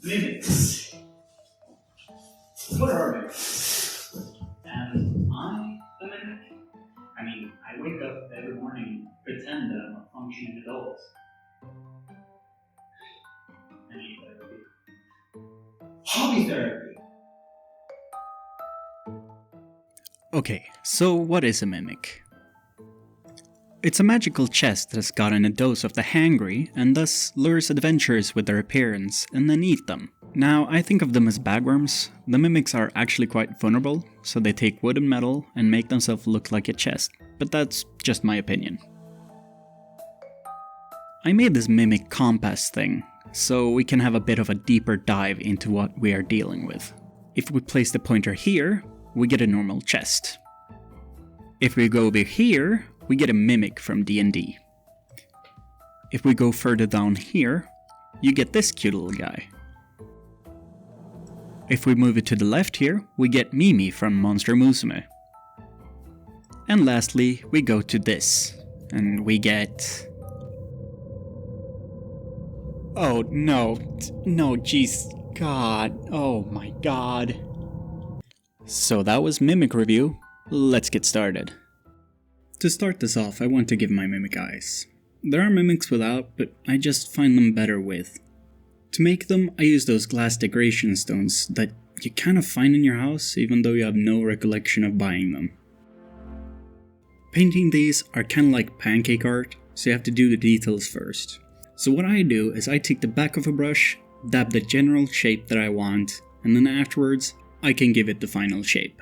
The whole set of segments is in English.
Mimics. What are mimics? Am I a mimic? I mean, I wake up every morning and pretend that I'm a functioning adult. I need therapy. Hobby therapy! Okay, so what is a mimic? It's a magical chest that's gotten a dose of the hangry and thus lures adventurers with their appearance and then eat them. Now, I think of them as bagworms. The mimics are actually quite vulnerable, so they take wood and metal and make themselves look like a chest, but that's just my opinion. I made this mimic compass thing, so we can have a bit of a deeper dive into what we are dealing with. If we place the pointer here, we get a normal chest. If we go over here, we get a mimic from D&D. If we go further down here, you get this cute little guy. If we move it to the left here, we get Mimi from Monster Musume. And lastly, we go to this, and we get... Oh no, jeez, God, oh my god. So that was Mimic Review, let's get started. To start this off, I want to give my mimic eyes. There are mimics without, but I just find them better with. To make them, I use those glass decoration stones that you kind of find in your house even though you have no recollection of buying them. Painting these are kind of like pancake art, so you have to do the details first. So what I do is I take the back of a brush, dab the general shape that I want, and then afterwards, I can give it the final shape.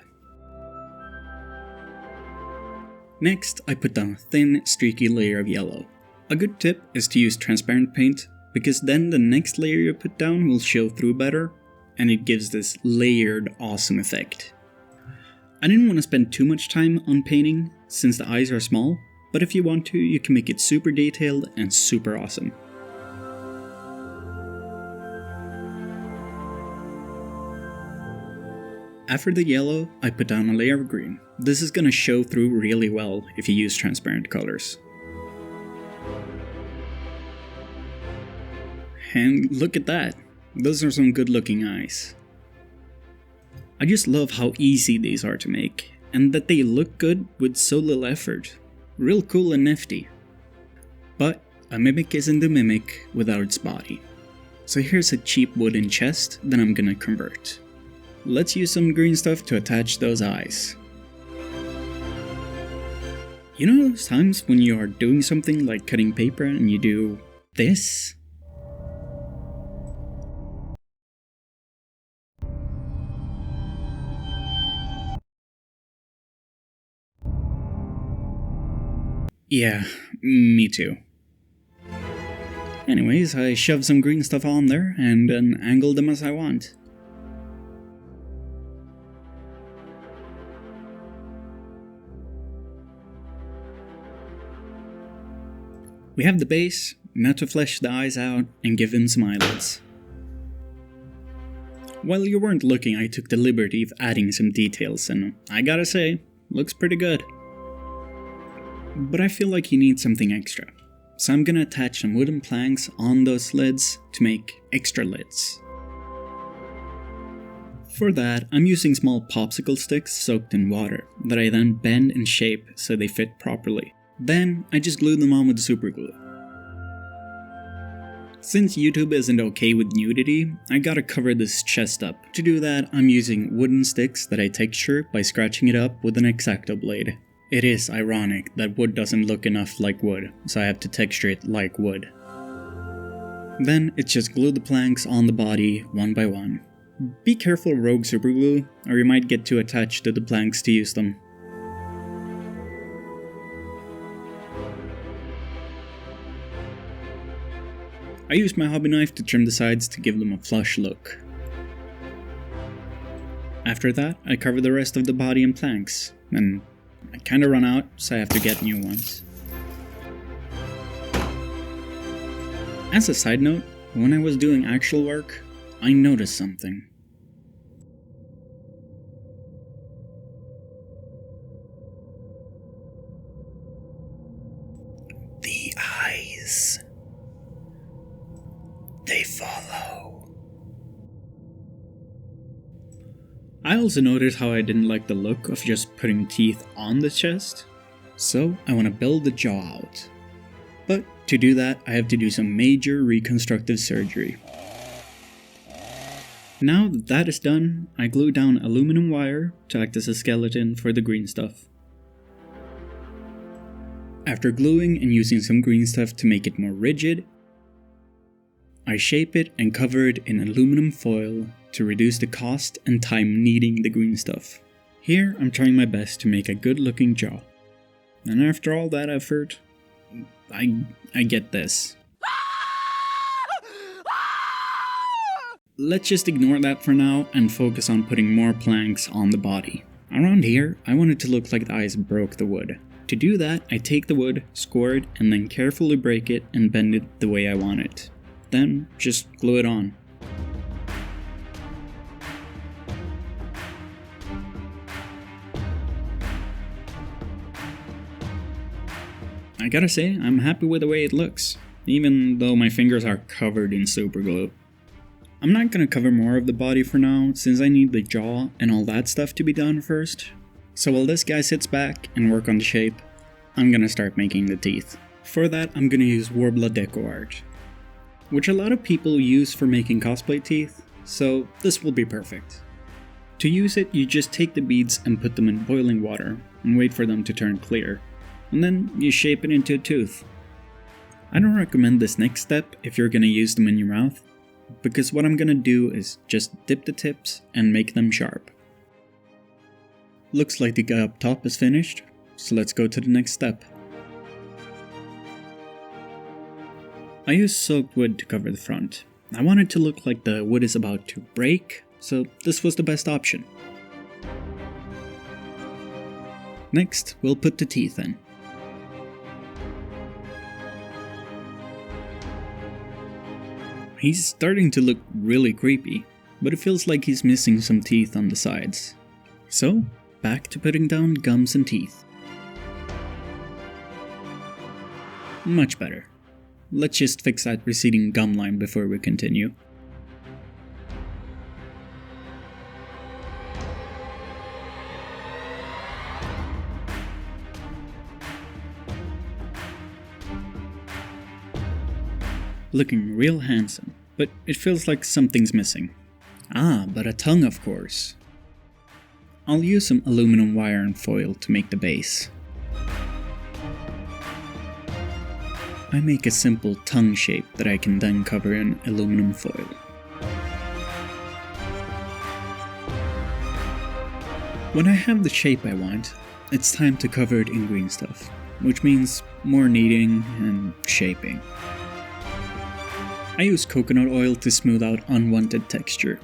Next, I put down a thin, streaky layer of yellow. A good tip is to use transparent paint, because then the next layer you put down will show through better, and it gives this layered, awesome effect. I didn't want to spend too much time on painting, since the eyes are small, but if you want to, you can make it super detailed and super awesome. After the yellow, I put down a layer of green. This is gonna show through really well if you use transparent colors. And look at that, those are some good looking eyes. I just love how easy these are to make, and that they look good with so little effort. Real cool and nifty. But a mimic isn't a mimic without its body. So here's a cheap wooden chest that I'm gonna convert. Let's use some green stuff to attach those eyes. You know those times when you are doing something like cutting paper and you do this? Yeah, me too. Anyways, I shoved some green stuff on there and then angled them as I want. We have the base, now to flesh the eyes out and give him some eyelids. While you weren't looking, I took the liberty of adding some details, and I gotta say, looks pretty good. But I feel like he needs something extra, so I'm gonna attach some wooden planks on those lids to make extra lids. For that, I'm using small popsicle sticks soaked in water that I then bend and shape so they fit properly. Then, I just glue them on with super glue. Since YouTube isn't okay with nudity, I gotta cover this chest up. To do that, I'm using wooden sticks that I texture by scratching it up with an X-Acto blade. It is ironic that wood doesn't look enough like wood, so I have to texture it like wood. Then, it's just glue the planks on the body one by one. Be careful of rogue superglue, or you might get too attached to the planks to use them. I used my hobby knife to trim the sides to give them a flush look. After that, I cover the rest of the body in planks, and I kinda run out, so I have to get new ones. As a side note, when I was doing actual work, I noticed something. The eyes. They follow. I also noticed how I didn't like the look of just putting teeth on the chest, so I want to build the jaw out. But to do that, I have to do some major reconstructive surgery. Now that that is done, I glue down aluminum wire to act as a skeleton for the green stuff. After gluing and using some green stuff to make it more rigid, I shape it and cover it in aluminum foil to reduce the cost and time needing the green stuff. Here I'm trying my best to make a good looking jaw. And after all that effort, I get this. Let's just ignore that for now and focus on putting more planks on the body. Around here, I want it to look like the eyes broke the wood. To do that, I take the wood, score it, and then carefully break it and bend it the way I want it. Then, just glue it on. I gotta say, I'm happy with the way it looks, even though my fingers are covered in super glue. I'm not gonna cover more of the body for now, since I need the jaw and all that stuff to be done first. So while this guy sits back and work on the shape, I'm gonna start making the teeth. For that, I'm gonna use Worbla Deco Art, which a lot of people use for making cosplay teeth, so this will be perfect. To use it, you just take the beads and put them in boiling water and wait for them to turn clear, and then you shape it into a tooth. I don't recommend this next step if you're gonna use them in your mouth, because what I'm gonna do is just dip the tips and make them sharp. Looks like the guy up top is finished, so let's go to the next step. I used soaked wood to cover the front. I want it to look like the wood is about to break, so this was the best option. Next, we'll put the teeth in. He's starting to look really creepy, but it feels like he's missing some teeth on the sides. So, back to putting down gums and teeth. Much better. Let's just fix that receding gum line before we continue. Looking real handsome, but it feels like something's missing. Ah, but a tongue, of course. I'll use some aluminum wire and foil to make the base. I make a simple tongue shape that I can then cover in aluminum foil. When I have the shape I want, it's time to cover it in green stuff, which means more kneading and shaping. I use coconut oil to smooth out unwanted texture.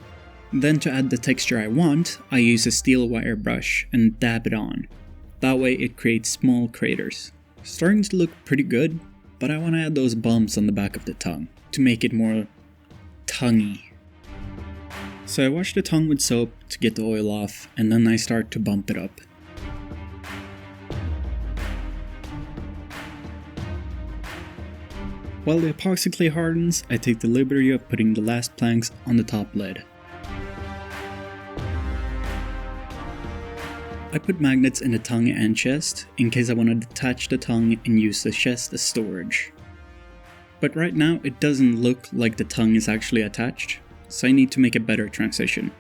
Then to add the texture I want, I use a steel wire brush and dab it on. That way it creates small craters. Starting to look pretty good, but I want to add those bumps on the back of the tongue to make it more tonguey. So I wash the tongue with soap to get the oil off, and then I start to bump it up. While the epoxy clay hardens, I take the liberty of putting the last planks on the top lid. I put magnets in the tongue and chest, in case I want to detach the tongue and use the chest as storage. But right now it doesn't look like the tongue is actually attached, so I need to make a better transition.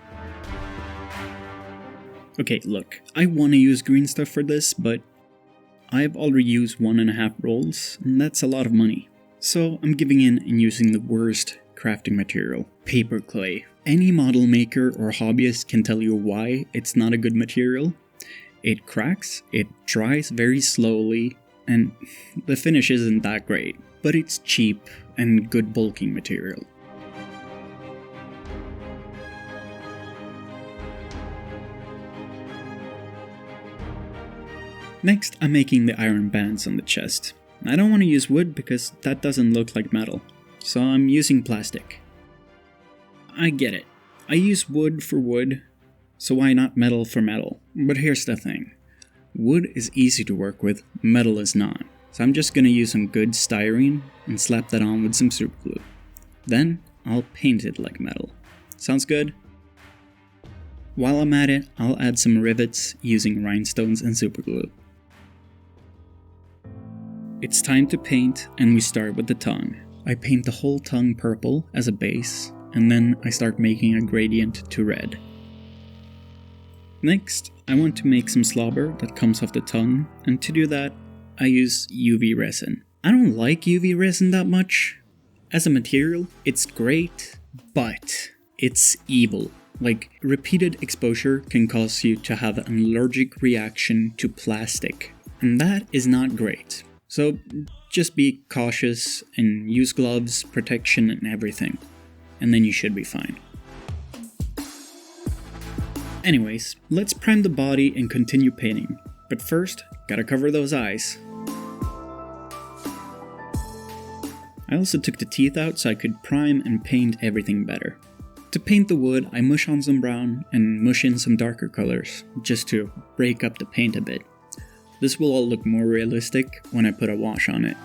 Okay, look, I want to use green stuff for this, but I've already used 1.5 rolls, and that's a lot of money. So I'm giving in and using the worst crafting material, paper clay. Any model maker or hobbyist can tell you why it's not a good material. It cracks, it dries very slowly, and the finish isn't that great, but it's cheap and good bulking material. Next, I'm making the iron bands on the chest. I don't want to use wood because that doesn't look like metal, so I'm using plastic. I get it. I use wood for wood, so why not metal for metal? But here's the thing. Wood is easy to work with, metal is not. So I'm just gonna use some good styrene and slap that on with some super glue. Then, I'll paint it like metal. Sounds good? While I'm at it, I'll add some rivets using rhinestones and superglue. It's time to paint, and we start with the tongue. I paint the whole tongue purple as a base, and then I start making a gradient to red. Next, I want to make some slobber that comes off the tongue, and to do that, I use UV resin. I don't like UV resin that much. As a material, it's great, but it's evil. Like, repeated exposure can cause you to have an allergic reaction to plastic, and that is not great. So just be cautious and use gloves, protection and everything, and then you should be fine. Anyways, let's prime the body and continue painting, but first, gotta cover those eyes. I also took the teeth out so I could prime and paint everything better. To paint the wood, I mush on some brown and mush in some darker colors, just to break up the paint a bit. This will all look more realistic when I put a wash on it.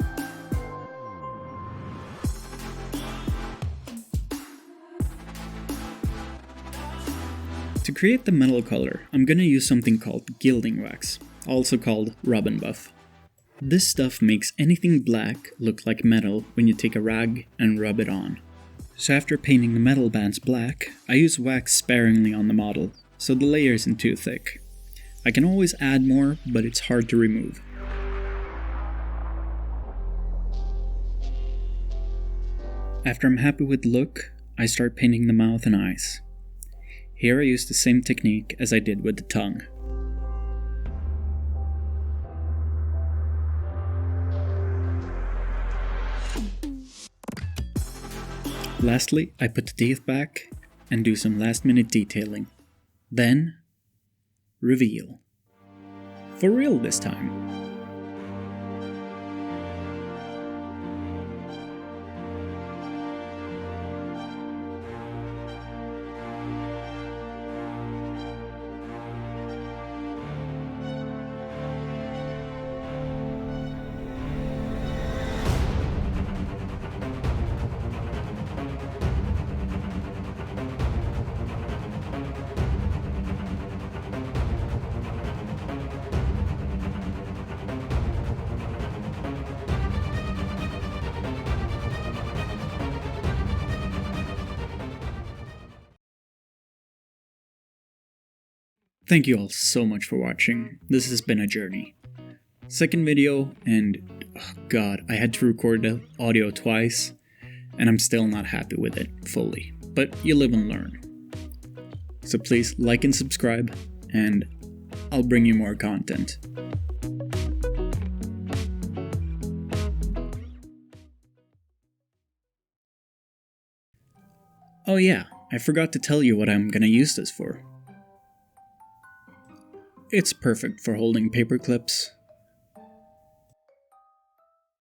To create the metal color, I'm gonna use something called Gilding Wax, also called Rub and Buff. This stuff makes anything black look like metal when you take a rag and rub it on. So after painting the metal bands black, I use wax sparingly on the model, so the layer isn't too thick. I can always add more, but it's hard to remove. After I'm happy with the look, I start painting the mouth and eyes. Here I use the same technique as I did with the tongue. Lastly, I put the teeth back and do some last minute detailing. Then, reveal. For real this time. Thank you all so much for watching. This has been a journey. Second video, and oh god, I had to record the audio twice, and I'm still not happy with it fully. But you live and learn. So please like and subscribe, and I'll bring you more content. Oh yeah, I forgot to tell you what I'm gonna use this for. It's perfect for holding paper clips,